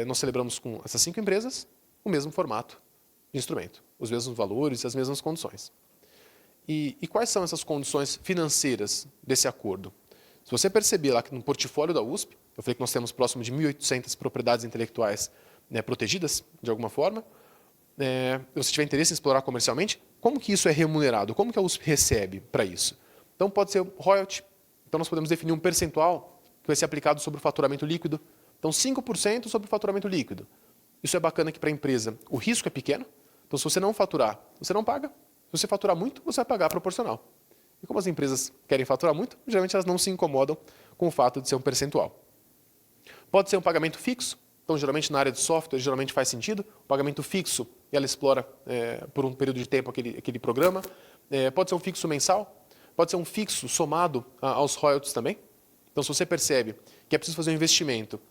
Nós celebramos com essas 5 empresas o mesmo formato de instrumento, os mesmos valores e as mesmas condições. E quais são essas condições financeiras desse acordo? Se você perceber lá que no portfólio da USP, eu falei que nós temos próximo de 1.800 propriedades intelectuais, né, protegidas, de alguma forma, se você tiver interesse em explorar comercialmente, como que isso é remunerado? Como que a USP recebe para isso? Então, pode ser royalty. Então, nós podemos definir um percentual que vai ser aplicado sobre o faturamento líquido. Então, 5% sobre o faturamento líquido. Isso é bacana aqui para a empresa. O risco é pequeno. Então, se você não faturar, você não paga. Se você faturar muito, você vai pagar proporcional. E como as empresas querem faturar muito, geralmente elas não se incomodam com o fato de ser um percentual. Pode ser um pagamento fixo. Então, geralmente, na área de software, geralmente faz sentido. O pagamento fixo, ela explora por um período de tempo aquele programa. Pode ser um fixo mensal. Pode ser um fixo somado aos royalties também. Então, se você percebe que é preciso fazer um investimento,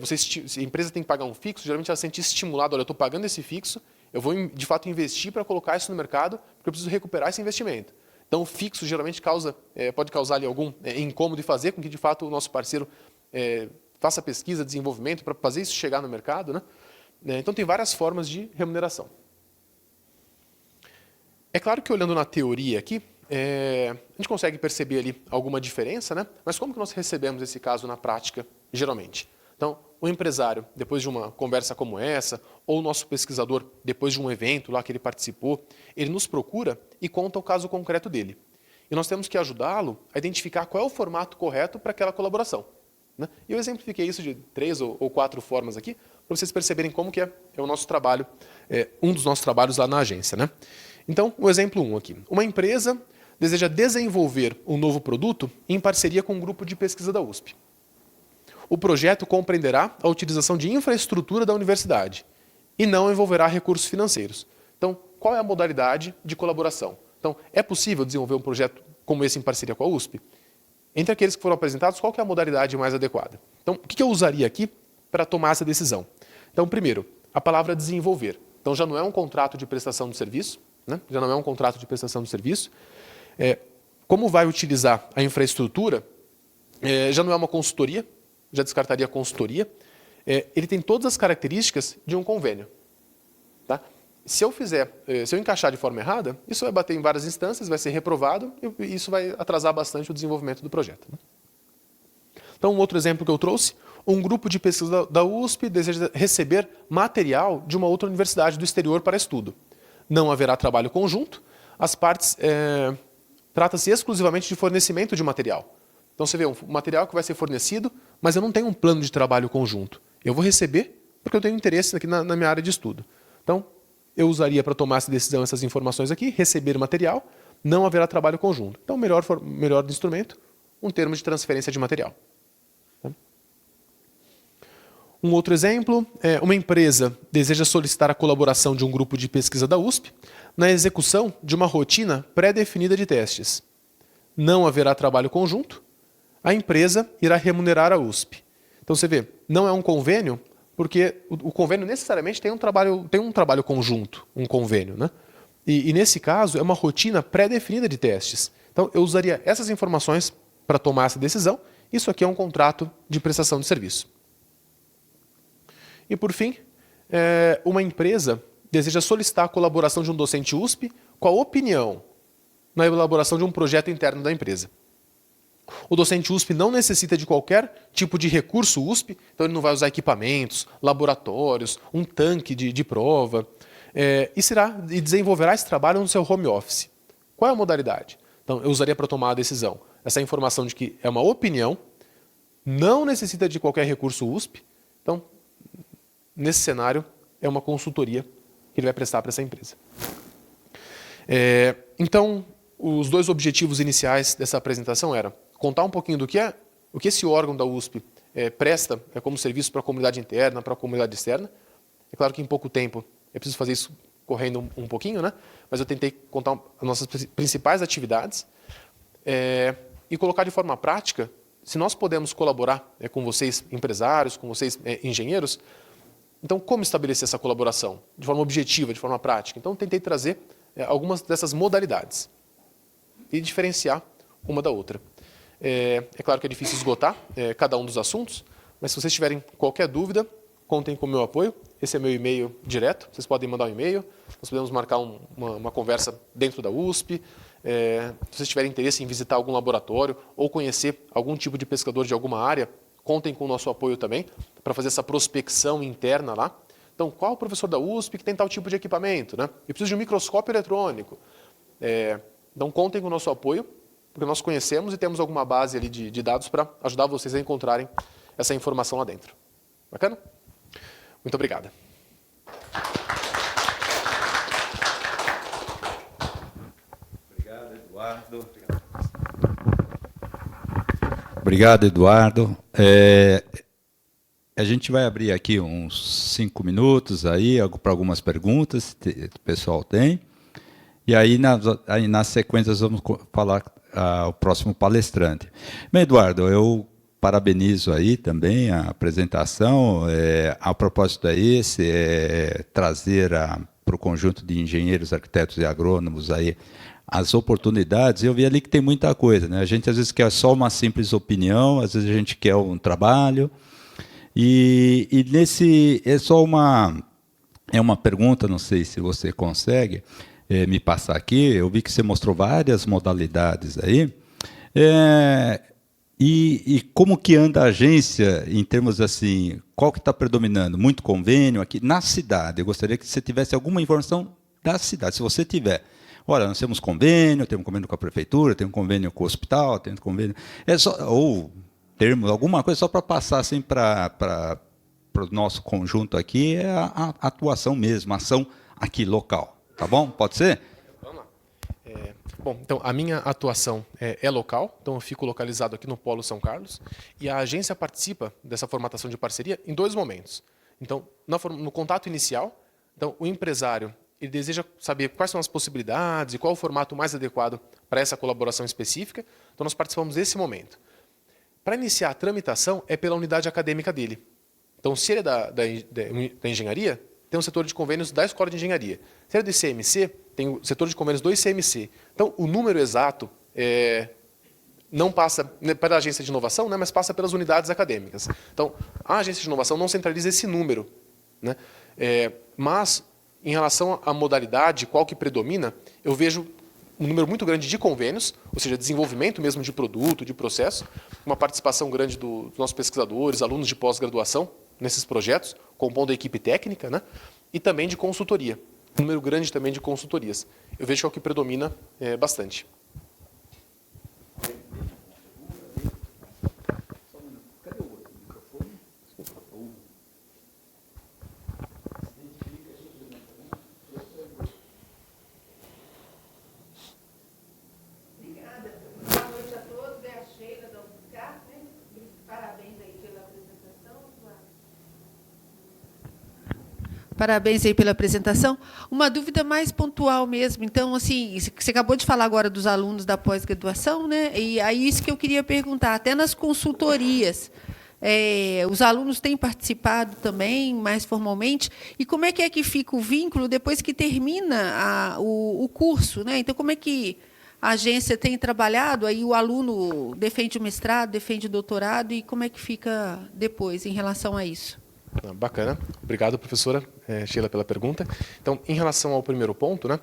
se a empresa tem que pagar um fixo, geralmente ela se sente estimulada, olha, eu estou pagando esse fixo, eu vou, de fato, investir para colocar isso no mercado, porque eu preciso recuperar esse investimento. Então, o fixo geralmente pode causar ali algum incômodo e fazer com que, de fato, o nosso parceiro faça pesquisa, desenvolvimento, para fazer isso chegar no mercado, né? Então, tem várias formas de remuneração. É claro que olhando na teoria aqui, a gente consegue perceber ali alguma diferença, né? Mas como que nós recebemos esse caso na prática, geralmente? Então, o empresário, depois de uma conversa como essa, ou o nosso pesquisador, depois de um evento lá que ele participou, ele nos procura e conta o caso concreto dele. E nós temos que ajudá-lo a identificar qual é o formato correto para aquela colaboração, né? E eu exemplifiquei isso de 3 ou 4 formas aqui, para vocês perceberem como que é o nosso trabalho, um dos nossos trabalhos lá na agência, né? Então, o exemplo 1 aqui. Uma empresa deseja desenvolver um novo produto em parceria com um grupo de pesquisa da USP. O projeto compreenderá a utilização de infraestrutura da universidade e não envolverá recursos financeiros. Então, qual é a modalidade de colaboração? Então, é possível desenvolver um projeto como esse em parceria com a USP? Entre aqueles que foram apresentados, qual que é a modalidade mais adequada? Então, o que eu usaria aqui para tomar essa decisão? Então, primeiro, a palavra desenvolver. Então, já não é um contrato de prestação de serviço, né? Já não é um contrato de prestação de serviço. Como vai utilizar a infraestrutura, já não é uma consultoria, já descartaria a consultoria. Ele tem todas as características de um convênio. Tá? Se eu encaixar de forma errada, isso vai bater em várias instâncias, vai ser reprovado e isso vai atrasar bastante o desenvolvimento do projeto, né? Então, um outro exemplo que eu trouxe, um grupo de pesquisa da USP deseja receber material de uma outra universidade do exterior para estudo. Não haverá trabalho conjunto, as partes trata-se exclusivamente de fornecimento de material. Então, você vê um material que vai ser fornecido, mas eu não tenho um plano de trabalho conjunto. Eu vou receber porque eu tenho interesse aqui na minha área de estudo. Então, eu usaria para tomar essa decisão essas informações aqui, receber material, não haverá trabalho conjunto. Então, melhor instrumento, um termo de transferência de material. Um outro exemplo, uma empresa deseja solicitar a colaboração de um grupo de pesquisa da USP na execução de uma rotina pré-definida de testes. Não haverá trabalho conjunto, a empresa irá remunerar a USP. Então você vê, não é um convênio, porque o convênio necessariamente tem um trabalho conjunto, um convênio, né? E nesse caso é uma rotina pré-definida de testes. Então eu usaria essas informações para tomar essa decisão. Isso aqui é um contrato de prestação de serviço. E, por fim, uma empresa deseja solicitar a colaboração de um docente USP com a opinião na elaboração de um projeto interno da empresa. O docente USP não necessita de qualquer tipo de recurso USP, então ele não vai usar equipamentos, laboratórios, um tanque de prova, e desenvolverá esse trabalho no seu home office. Qual é a modalidade? Então, eu usaria para tomar a decisão essa informação de que é uma opinião, não necessita de qualquer recurso USP, então, nesse cenário, é uma consultoria que ele vai prestar para essa empresa. Então, os 2 objetivos iniciais dessa apresentação eram contar um pouquinho o que esse órgão da USP presta como serviço para a comunidade interna, para a comunidade externa. É claro que em pouco tempo é preciso fazer isso correndo um pouquinho, né? Mas eu tentei contar as nossas principais atividades e colocar de forma prática, se nós podemos colaborar com vocês, empresários, com vocês, engenheiros. Então, como estabelecer essa colaboração? De forma objetiva, de forma prática. Então, tentei trazer algumas dessas modalidades e diferenciar uma da outra. É claro que é difícil esgotar cada um dos assuntos, mas se vocês tiverem qualquer dúvida, contem com o meu apoio. Esse é meu e-mail direto, vocês podem mandar um e-mail, nós podemos marcar uma conversa dentro da USP. Se vocês tiverem interesse em visitar algum laboratório ou conhecer algum tipo de pesquisador de alguma área, contem com o nosso apoio também para fazer essa prospecção interna lá. Então, qual o professor da USP que tem tal tipo de equipamento, né? Eu preciso de um microscópio eletrônico. Então, contem com o nosso apoio, porque nós conhecemos e temos alguma base ali de dados para ajudar vocês a encontrarem essa informação lá dentro. Bacana? Muito obrigado. Obrigado, Eduardo. Obrigado, Eduardo. A gente vai abrir aqui uns 5 minutos aí para algumas perguntas que o pessoal tem. E aí, na sequência, vamos falar o próximo palestrante. Bem, Eduardo, eu parabenizo aí também a apresentação. A propósito é esse, trazer para o conjunto de engenheiros, arquitetos e agrônomos aí as oportunidades. Eu vi ali que tem muita coisa, né? A gente às vezes quer só uma simples opinião, às vezes a gente quer um trabalho. E nesse é só uma pergunta, não sei se você consegue. me passar aqui, eu vi que você mostrou várias modalidades aí. E como que anda a agência em termos assim, qual que está predominando? Muito convênio aqui na cidade. Eu gostaria que você tivesse alguma informação da cidade, se você tiver. Olha, nós temos convênio com a prefeitura, temos convênio com o hospital, temos convênio... ou termos, alguma coisa só para passar assim, para o nosso conjunto aqui, é a atuação mesmo, a ação aqui local. Tá bom? Pode ser? Vamos lá. Bom, então, a minha atuação é local, então eu fico localizado aqui no Polo São Carlos, e a agência participa dessa formatação de parceria em 2 momentos. Então, no contato inicial, então, o empresário ele deseja saber quais são as possibilidades e qual o formato mais adequado para essa colaboração específica, então nós participamos desse momento. Para iniciar a tramitação, é pela unidade acadêmica dele. Então, se ele é da engenharia, tem um setor de convênios da Escola de Engenharia. Se ele é do ICMC, tem o setor de convênios do ICMC. Então, o número exato não passa pela agência de inovação, né, mas passa pelas unidades acadêmicas. Então, a agência de inovação não centraliza esse número. Né, mas, em relação à modalidade, qual que predomina, eu vejo um número muito grande de convênios, ou seja, desenvolvimento mesmo de produto, de processo, uma participação grande dos nossos pesquisadores, alunos de pós-graduação nesses projetos, compondo a equipe técnica, né, e também de consultoria. Um número grande também de consultorias. Eu vejo que é o que predomina bastante. Parabéns aí pela apresentação. Uma dúvida mais pontual mesmo. Então, assim, você acabou de falar agora dos alunos da pós-graduação, né? E aí isso que eu queria perguntar, até nas consultorias, os alunos têm participado também, mais formalmente, e como é que fica o vínculo depois que termina o curso, né? Então, como é que a agência tem trabalhado, aí o aluno defende o mestrado, defende o doutorado, e como é que fica depois em relação a isso? Bacana. Obrigado, professora Sheila, pela pergunta. Então, em relação ao primeiro ponto, né,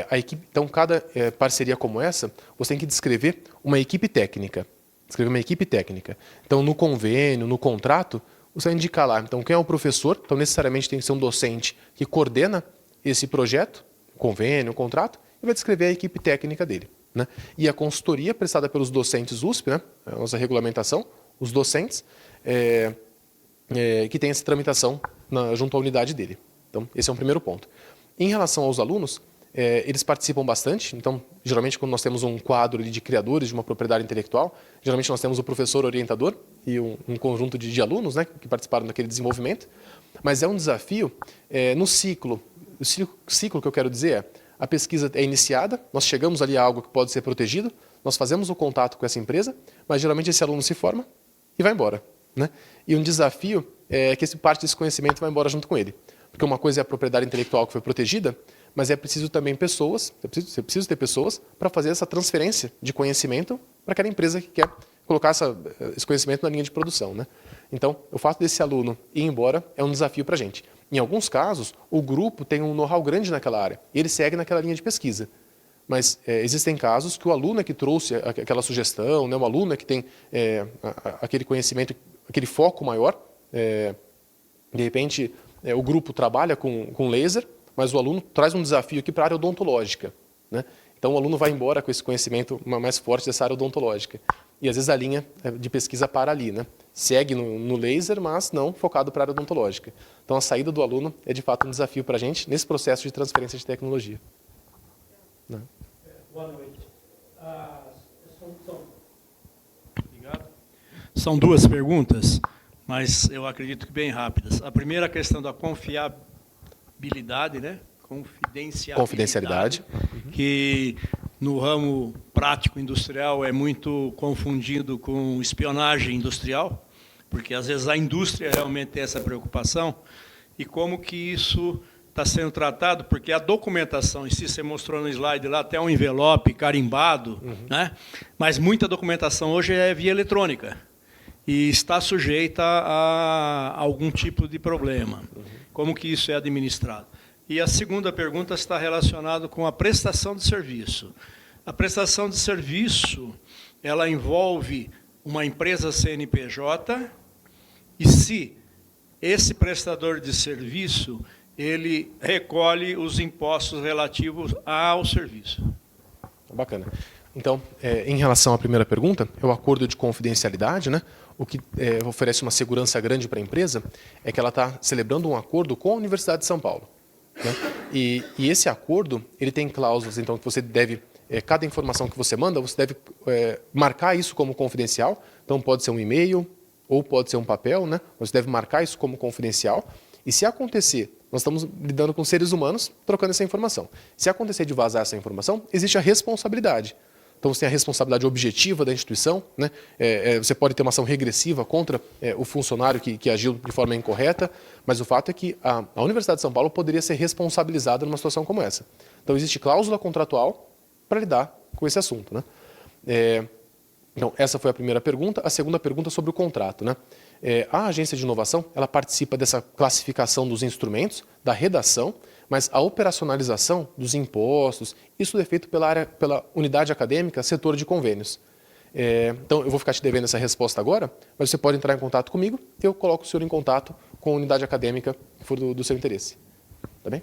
a equipe, então, cada parceria como essa, você tem que descrever uma equipe técnica. Descrever uma equipe técnica. Então, no convênio, no contrato, você vai indicar lá. Então, quem é o professor? Então, necessariamente tem que ser um docente que coordena esse projeto, convênio, contrato, e vai descrever a equipe técnica dele. Né? E a consultoria prestada pelos docentes USP, né, a nossa regulamentação, os docentes, que tem essa tramitação junto à unidade dele. Então, esse é um primeiro ponto. Em relação aos alunos, eles participam bastante. Então, geralmente, quando nós temos um quadro de criadores de uma propriedade intelectual, geralmente nós temos o professor orientador e um conjunto de alunos, né, que participaram daquele desenvolvimento. Mas é um desafio no ciclo. O ciclo que eu quero dizer a pesquisa é iniciada, nós chegamos ali a algo que pode ser protegido, nós fazemos o contato com essa empresa, mas geralmente esse aluno se forma e vai embora. Né? E um desafio é que parte desse conhecimento vai embora junto com ele. Porque uma coisa é a propriedade intelectual que foi protegida, mas é preciso também pessoas, é preciso ter pessoas para fazer essa transferência de conhecimento para aquela empresa que quer colocar esse conhecimento na linha de produção. Né? Então, o fato desse aluno ir embora é um desafio para a gente. Em alguns casos, o grupo tem um know-how grande naquela área e ele segue naquela linha de pesquisa. Mas existem casos que o aluno é que trouxe aquela sugestão, né? O aluno é que tem aquele conhecimento, aquele foco maior. De repente, o grupo trabalha com laser, mas o aluno traz um desafio aqui para a área odontológica. Né? Então, o aluno vai embora com esse conhecimento mais forte dessa área odontológica. E, às vezes, a linha de pesquisa para ali. Né? Segue no laser, mas não focado para a área odontológica. Então, a saída do aluno é, de fato, um desafio para a gente nesse processo de transferência de tecnologia. Né? Boa noite. Obrigado. São 2 perguntas, mas eu acredito que bem rápidas. A primeira, a questão da confiabilidade, né? Confidencialidade. Que no ramo prático industrial é muito confundido com espionagem industrial, porque às vezes a indústria realmente tem essa preocupação. E como que isso está sendo tratado? Porque a documentação em si, você mostrou no slide lá, até um envelope carimbado, né? Mas muita documentação hoje é via eletrônica e está sujeita a algum tipo de problema. Como que isso é administrado? E a segunda pergunta está relacionada com a prestação de serviço. A prestação de serviço, ela envolve uma empresa CNPJ, e se esse prestador de serviço, ele recolhe os impostos relativos ao serviço. Bacana. Então, em relação à primeira pergunta, é o acordo de confidencialidade, né? O que oferece uma segurança grande para a empresa é que ela está celebrando um acordo com a Universidade de São Paulo, né? E esse acordo, ele tem cláusulas, então, que você deve, cada informação que você manda, você deve marcar isso como confidencial. Então, pode ser um e-mail ou pode ser um papel, né? Você deve marcar isso como confidencial. E se acontecer, nós estamos lidando com seres humanos trocando essa informação. Se acontecer de vazar essa informação, existe a responsabilidade. Então, você tem a responsabilidade objetiva da instituição, né? Você pode ter uma ação regressiva contra o funcionário que agiu de forma incorreta, mas o fato é que a Universidade de São Paulo poderia ser responsabilizada numa situação como essa. Então, existe cláusula contratual para lidar com esse assunto, né? Então, essa foi a primeira pergunta. A segunda pergunta sobre o contrato, né? A agência de inovação, ela participa dessa classificação dos instrumentos, da redação, mas a operacionalização dos impostos, isso é feito pela unidade acadêmica, setor de convênios. Então, eu vou ficar te devendo essa resposta agora, mas você pode entrar em contato comigo e eu coloco o senhor em contato com a unidade acadêmica que for do seu interesse. Tá bem?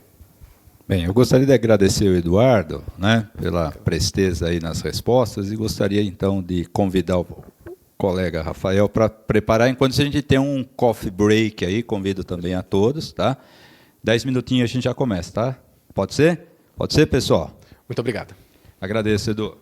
Bem, eu gostaria de agradecer o Eduardo, né, pela presteza aí nas respostas e gostaria, então, de convidar o colega Rafael para preparar, enquanto a gente tem um coffee break aí, convido também a todos, tá? 10 minutinhos a gente já começa, tá? Pode ser? Pode ser, pessoal? Muito obrigado. Agradeço, Edu.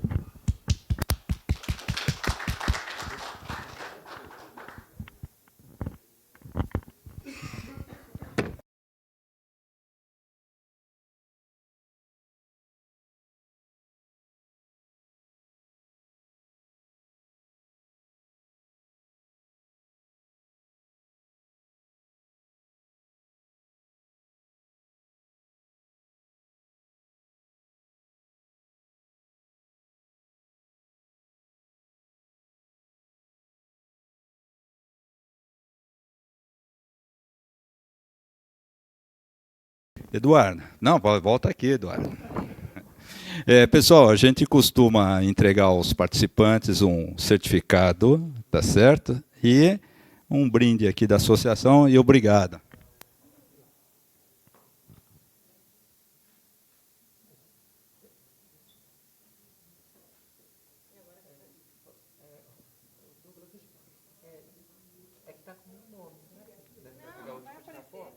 Eduardo, não, volta aqui, Eduardo. Pessoal, a gente costuma entregar aos participantes um certificado, tá certo? E um brinde aqui da associação e obrigado.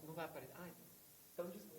Não vai aparecer. Então, desculpa.